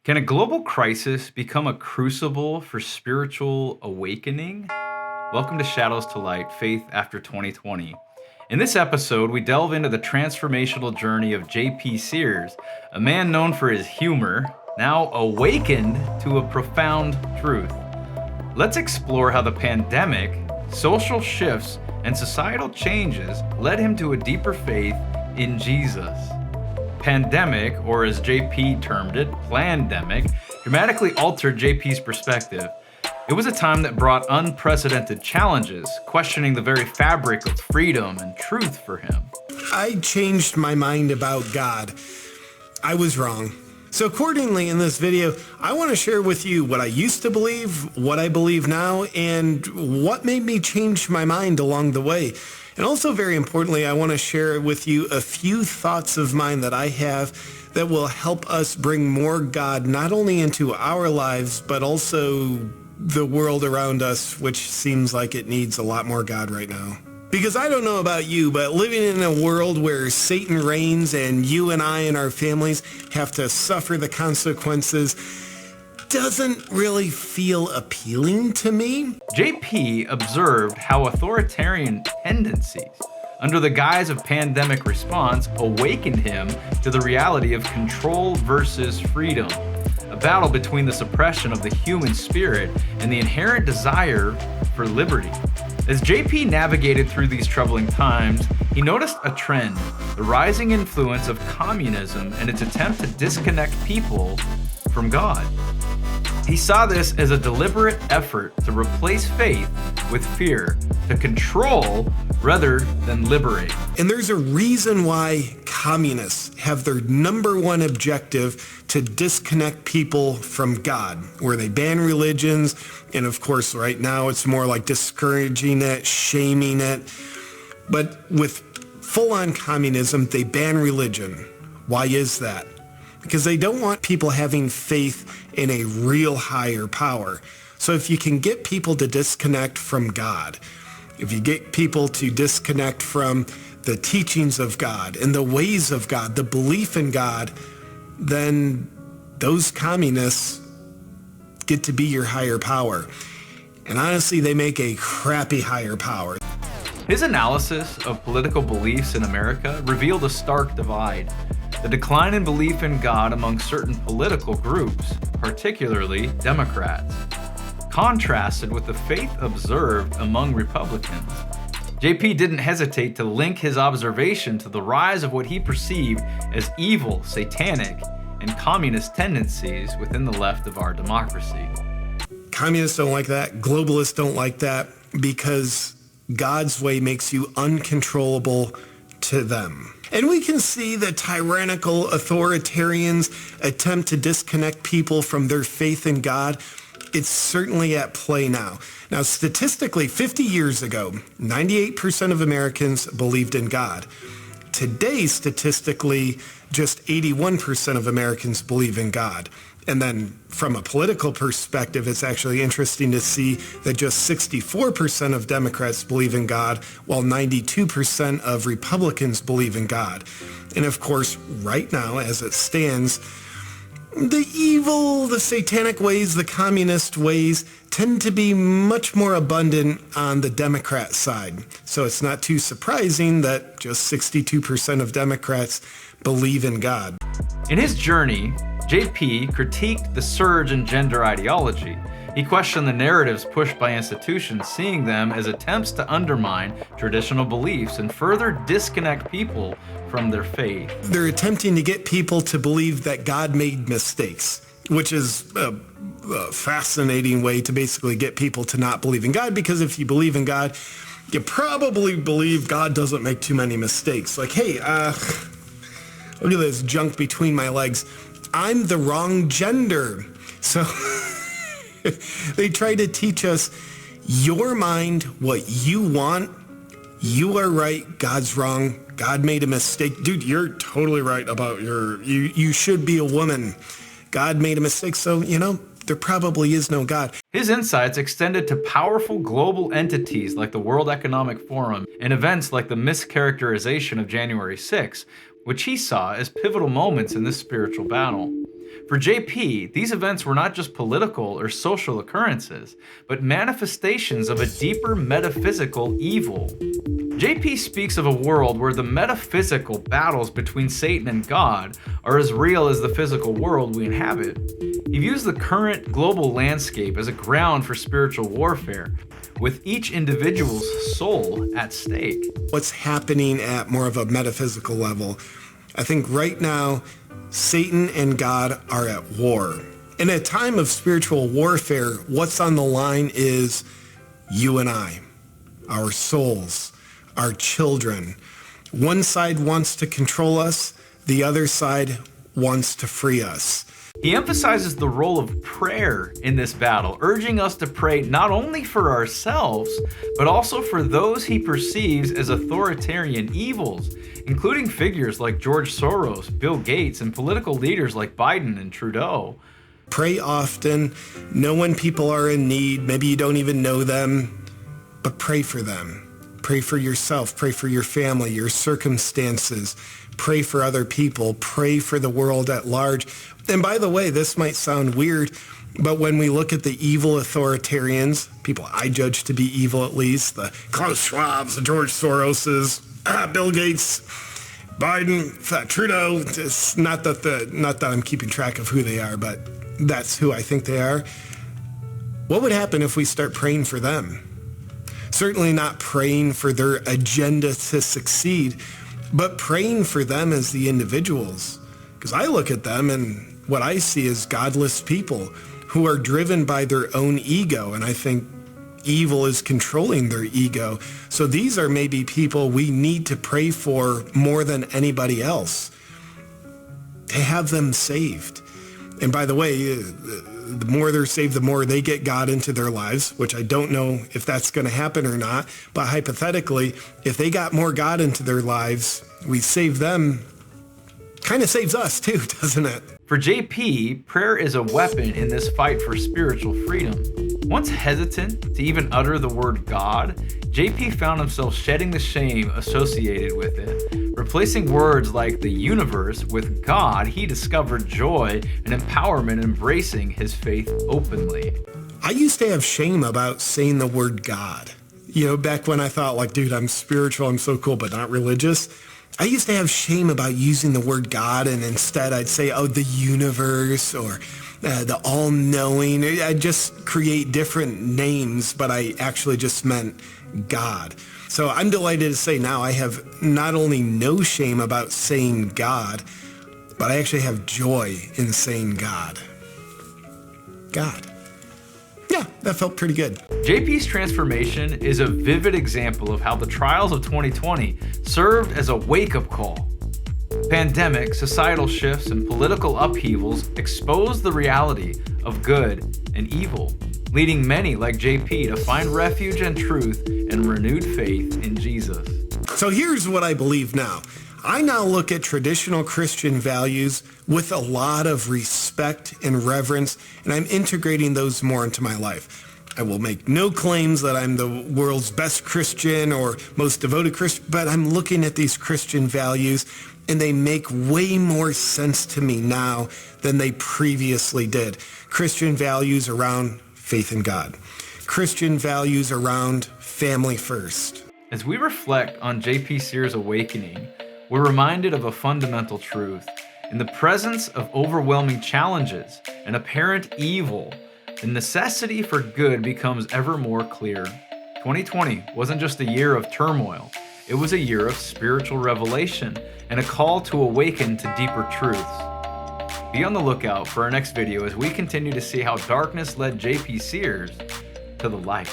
Can a global crisis become a crucible for spiritual awakening? Welcome to Shadows to Light Faith After 2020. In this episode, we delve into the transformational journey of J.P. Sears, a man known for his humor, now awakened to a profound truth. Let's explore how the pandemic, social shifts, and societal changes led him to a deeper faith in Jesus. Pandemic, or as JP termed it, plandemic, dramatically altered JP's perspective. It was a time that brought unprecedented challenges, questioning the very fabric of freedom and truth for him. I changed my mind about God. I was wrong. So accordingly, in this video, I want to share with you what I used to believe, what I believe now, and what made me change my mind along the way. And also, very importantly, I want to share with you a few thoughts of mine that I have that will help us bring more God not only into our lives, but also the world around us, which seems like it needs a lot more God right now. Because I don't know about you, but living in a world where Satan reigns and you and I and our families have to suffer the consequences doesn't really feel appealing to me. JP observed how authoritarian tendencies, under the guise of pandemic response, awakened him to the reality of control versus freedom, a battle between the suppression of the human spirit and the inherent desire for liberty. As JP navigated through these troubling times, he noticed a trend, the rising influence of communism and its attempt to disconnect people from God. He saw this as a deliberate effort to replace faith with fear, to control rather than liberate. And there's a reason why communists have their number one objective to disconnect people from God, where they ban religions, and of course right now it's more like discouraging it, shaming it. But with full-on communism, they ban religion. Why is that? Because they don't want people having faith in a real higher power. So if you can get people to disconnect from God, if you get people to disconnect from the teachings of God and the ways of God, the belief in God, then those communists get to be your higher power. And honestly, they make a crappy higher power. His analysis of political beliefs in America revealed a stark divide. The decline in belief in God among certain political groups, particularly Democrats, contrasted with the faith observed among Republicans. JP didn't hesitate to link his observation to the rise of what he perceived as evil, satanic, and communist tendencies within the left of our democracy. Communists don't like that. Globalists don't like that because God's way makes you uncontrollable to them. And we can see that tyrannical authoritarians attempt to disconnect people from their faith in God. It's certainly at play now. Now, statistically, 50 years ago, 98% of Americans believed in God. Today, statistically, just 81% of Americans believe in God. And then from a political perspective, it's actually interesting to see that just 64% of Democrats believe in God, while 92% of Republicans believe in God. And of course, right now, as it stands, the evil, the satanic ways, the communist ways tend to be much more abundant on the Democrat side. So it's not too surprising that just 62% of Democrats believe in God. In his journey, JP critiqued the surge in gender ideology. He questioned the narratives pushed by institutions, seeing them as attempts to undermine traditional beliefs and further disconnect people from their faith. They're attempting to get people to believe that God made mistakes, which is a fascinating way to basically get people to not believe in God, because if you believe in God, you probably believe God doesn't make too many mistakes. Like, hey, look at this junk between my legs. I'm the wrong gender. So they try to teach us your mind, what you want. You are right. God's wrong. God made a mistake. Dude, you're totally right about you should be a woman. God made a mistake. So, there probably is no God. His insights extended to powerful global entities like the World Economic Forum and events like the mischaracterization of January 6th, which he saw as pivotal moments in this spiritual battle. For JP, these events were not just political or social occurrences, but manifestations of a deeper metaphysical evil. JP speaks of a world where the metaphysical battles between Satan and God are as real as the physical world we inhabit. He views the current global landscape as a ground for spiritual warfare, with each individual's soul at stake. What's happening at more of a metaphysical level? I think right now, Satan and God are at war. In a time of spiritual warfare, what's on the line is you and I, our souls, our children. One side wants to control us, the other side wants to free us. He emphasizes the role of prayer in this battle, urging us to pray not only for ourselves, but also for those he perceives as authoritarian evils, including figures like George Soros, Bill Gates, and political leaders like Biden and Trudeau. Pray often, know when people are in need, maybe you don't even know them, but pray for them. Pray for yourself, pray for your family, your circumstances, pray for other people, pray for the world at large. And by the way, this might sound weird, but when we look at the evil authoritarians, people I judge to be evil at least, the Klaus Schwabs, the George Soroses, Bill Gates, Biden, Trudeau, it's not that I'm keeping track of who they are, but that's who I think they are. What would happen if we start praying for them? Certainly not praying for their agenda to succeed, but praying for them as the individuals. Because I look at them and what I see is godless people who are driven by their own ego, and I think evil is controlling their ego. So these are maybe people we need to pray for more than anybody else, to have them saved. And by the way, the more they're saved, the more they get God into their lives, which I don't know if that's going to happen or not. But hypothetically, if they got more God into their lives, we save them. Kind of saves us too, doesn't it? For JP, prayer is a weapon in this fight for spiritual freedom. Once hesitant to even utter the word God, JP found himself shedding the shame associated with it. Replacing words like the universe with God, he discovered joy and empowerment embracing his faith openly. I used to have shame about saying the word God. Back when I thought like, dude, I'm spiritual, I'm so cool, but not religious. I used to have shame about using the word God, and instead I'd say, the universe or the all-knowing. I'd just create different names, but I actually just meant God. So I'm delighted to say now I have not only no shame about saying God, but I actually have joy in saying God. God. Yeah, that felt pretty good. JP's transformation is a vivid example of how the trials of 2020 served as a wake-up call. Pandemic, societal shifts, and political upheavals exposed the reality of good and evil, leading many like JP to find refuge and truth and renewed faith in Jesus. So here's what I believe now. I now look at traditional Christian values with a lot of respect and reverence, and I'm integrating those more into my life. I will make no claims that I'm the world's best Christian or most devoted Christian, but I'm looking at these Christian values and they make way more sense to me now than they previously did. Christian values around faith in God. Christian values around family first. As we reflect on JP Sears' awakening, we're reminded of a fundamental truth. In the presence of overwhelming challenges and apparent evil, the necessity for good becomes ever more clear. 2020 wasn't just a year of turmoil. It was a year of spiritual revelation and a call to awaken to deeper truths. Be on the lookout for our next video as we continue to see how darkness led JP Sears to the light.